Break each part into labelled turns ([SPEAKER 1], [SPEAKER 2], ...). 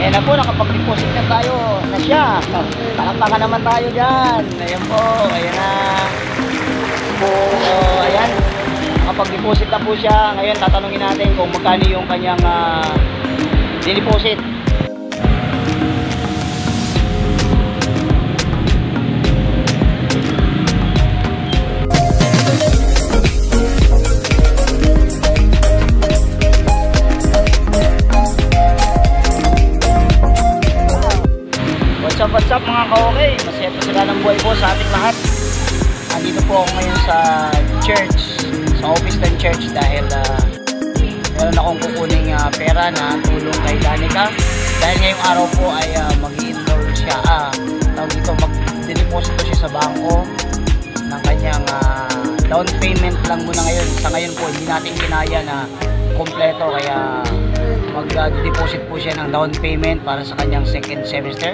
[SPEAKER 1] Ayan na po, nakapag-deposit na tayo na siya. Palakpakan naman tayo dyan. Ayan po, ayan na. So, ayan. Nakapag-deposit na po siya. Ngayon, tatanungin natin kung magkano yung kanyang dineposit. What's up mga ka-okay? Masaya po sila ng buhay po sa ating lahat. Andito po ako ngayon sa church, sa office ng church dahil meron akong kukuning pera na tulong kay Danica. Dahil ngayong araw po ay mag-i-enroll siya. Tawag dito, mag-deposit siya sa bangko ng kanyang down payment lang muna ngayon. Sa ngayon po, hindi natin kinaya na kompleto kaya mag-deposit po siya ng down payment para sa kanyang second semester.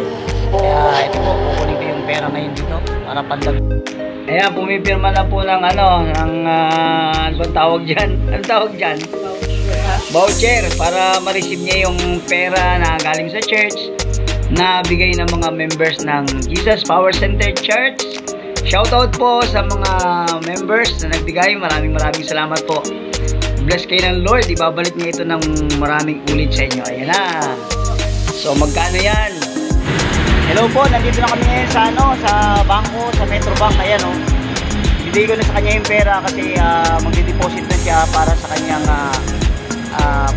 [SPEAKER 1] Kaya ito po, kukunin ko yung pera ngayon dito para pandag. Ayan, pumipirma na po ng ano bang tawag dyan? Anong tawag dyan? Voucher. Para ma-receive niya yung pera na galing sa church na bigay ng mga members ng Jesus Power Center Church. Shoutout po sa mga members na nagbigay. Maraming salamat po. Bless kayo ng Lord, ibabalik niya ito ng maraming ulit sa inyo. Ayan na. So magkano yan? Hello po, nandito na kami ngayon sa sa bangko, sa Metrobank. Ayan o. Bibigay ko na sa kanya yung pera kasi magde-deposit na siya para sa kanyang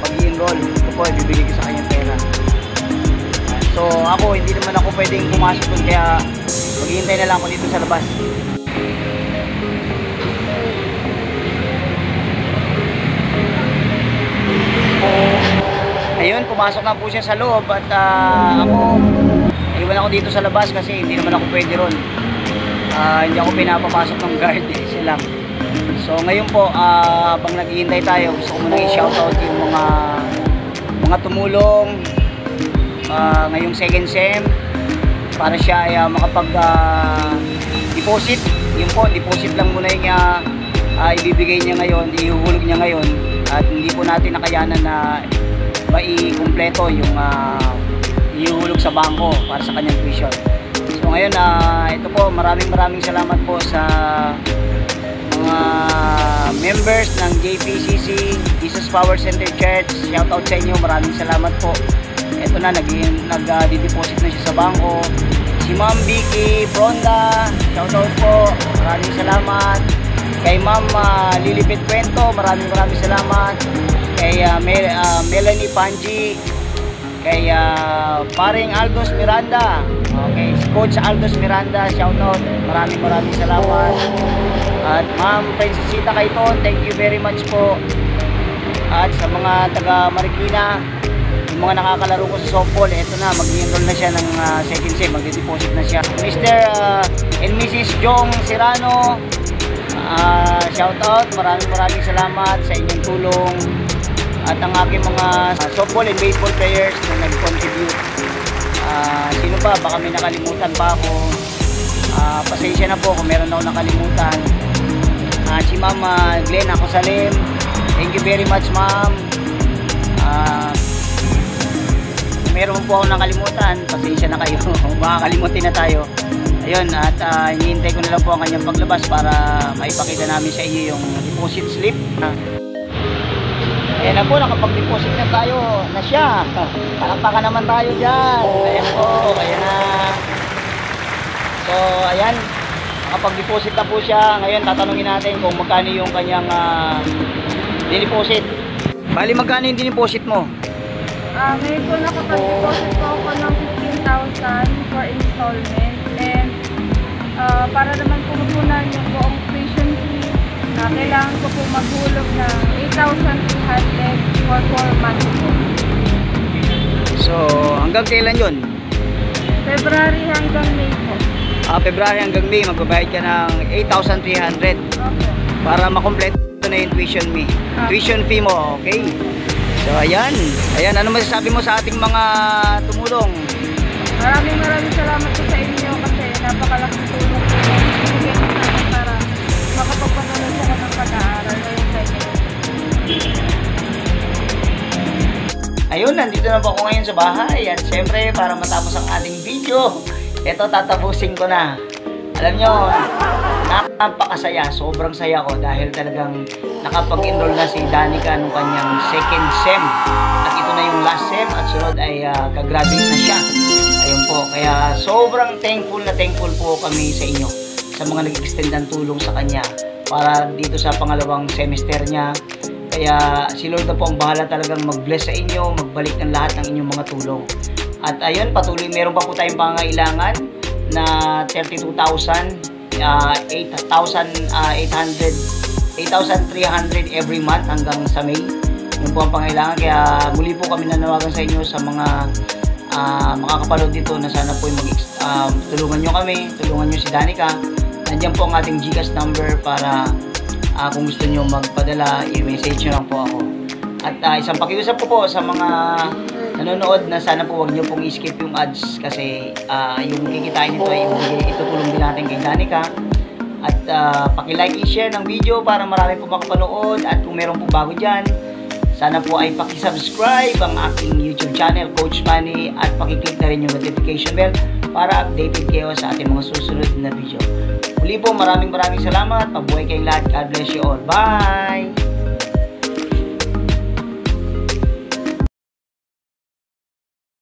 [SPEAKER 1] pag-i-enroll. Ito po, ibibigay ko sa kanya pera. So ako, hindi naman ako pwedeng pumasok doon kaya maghihintay na lang ako dito sa labas. Ayun, pumasok na po siya sa loob at ako iwan ako dito sa labas kasi hindi naman ako pwede ron. Hindi ako pinapapasok ng guard siya lang. So ngayon po, habang naghihintay tayo, gusto ko muna i-shoutout yung mga tumulong ngayong second sem para siya ay makapag-deposit. Yun po, deposit lang muna yung ibibigay niya ngayon, ihuhulog niya ngayon at hindi po natin nakayanan na mai-kumpleto yung ihulog sa bangko para sa kanyang tuition. So ngayon, ito po, maraming salamat po sa mga members ng JPCC, Jesus Power Center Church. Shoutout sa inyo, maraming salamat po. Ito na, nag-deposit na siya sa bangko. Si Ma'am Vicky Bronda, shoutout po, maraming salamat. Kay Ma'am Lilipit Kwento, maraming salamat. Kay Melanie Panji, kay paring Aldos Miranda, okay, Coach Aldos Miranda, shoutout, maraming salamat. At Ma'am Princesita Kaiton, thank you very much po. At sa mga taga Marikina, yung mga nakakalaro ko sa softball, eto na, mag-enroll na siya ng second sem, magde-deposit na siya. Mr. and Mrs. Jong Serrano, shoutout, maraming salamat sa inyong tulong. At ang aking mga softball and baseball players na nag-contribute. Sino pa? Baka may nakalimutan pa ako. Pasensya na po kung meron ako nakalimutan. Si Ma'am Glenn Acosalim, thank you very much ma'am. Kung meron po ako nakalimutan, pasensya na kayo. Makakalimutin na tayo. Ayun, at hinihintay ko na lang po ang kanyang paglabas para maipakita namin sa iyo yung deposit slip. Ayan na po, nakapag-deposit na tayo na siya. Palakpakan naman tayo dyan. Ayan po, ayan na. So, ayan. Nakapag-deposit na po siya. Ngayon, tatanungin natin kung magkano yung kanyang dineposit. Bali, magkano yung dineposit mo?
[SPEAKER 2] Ngayon po, nakapag-deposit po ako ng 15,000 for installment. And para naman pupunan yung buong tuition fee, kailangan ko po maghulog ng 8,300 for 4 months po.
[SPEAKER 1] So, hanggang kailan yun?
[SPEAKER 2] February hanggang May po.
[SPEAKER 1] February hanggang May, magbabayad ka ng 8,300 para makompleto na yung tuition fee mo, okay? So, ayan. Ayan, ano masasabi mo sa ating mga tumulong?
[SPEAKER 2] Maraming salamat po sa inyo kasi napakalaking tulong po para makapagpatuloy po ko ng pag-aaral.
[SPEAKER 1] Ayun, nandito na po ako ngayon sa bahay. At syempre, para matapos ang ating video, ito tatapusin ko na. Alam nyo, napakasaya. Sobrang saya ko dahil talagang nakapag-enroll na si Danica nung kanyang second SEM. At ito na yung last SEM at sunod ay kagraduate na siya. Ayun po, kaya sobrang thankful po kami sa inyo sa mga nag-extend ng tulong sa kanya para dito sa pangalawang semester niya. Kaya si Lord na po ang bahala talagang mag-bless sa inyo, magbalik ng lahat ng inyong mga tulong. At ayun, patuloy, meron pa po tayong pangangailangan na 32,800 8,300 every month hanggang sa May. Yun po ang pangangailangan. Kaya muli po kami nanawagan sa inyo sa mga makakapanood dito na sana po tulungan nyo kami, tulungan nyo si Danica. Nandiyan po ang ating GCash number para kung gusto nyo magpadala, i-message nyo lang po ako. At isang pakiusap po sa mga nanonood na sana po wag nyo pong i-skip yung ads kasi yung kikitain nito ay itutulong din natin kay Danica. At paki-like, i-share ng video para marami po makapanood. At kung meron po bago dyan, sana po ay paki-subscribe ang aking YouTube channel, Coach Manny, at paki-click na rin yung notification bell para updated kayo sa ating mga susunod na video. Muli po, maraming salamat. Mabuhay kayong lahat. God bless you all. Bye!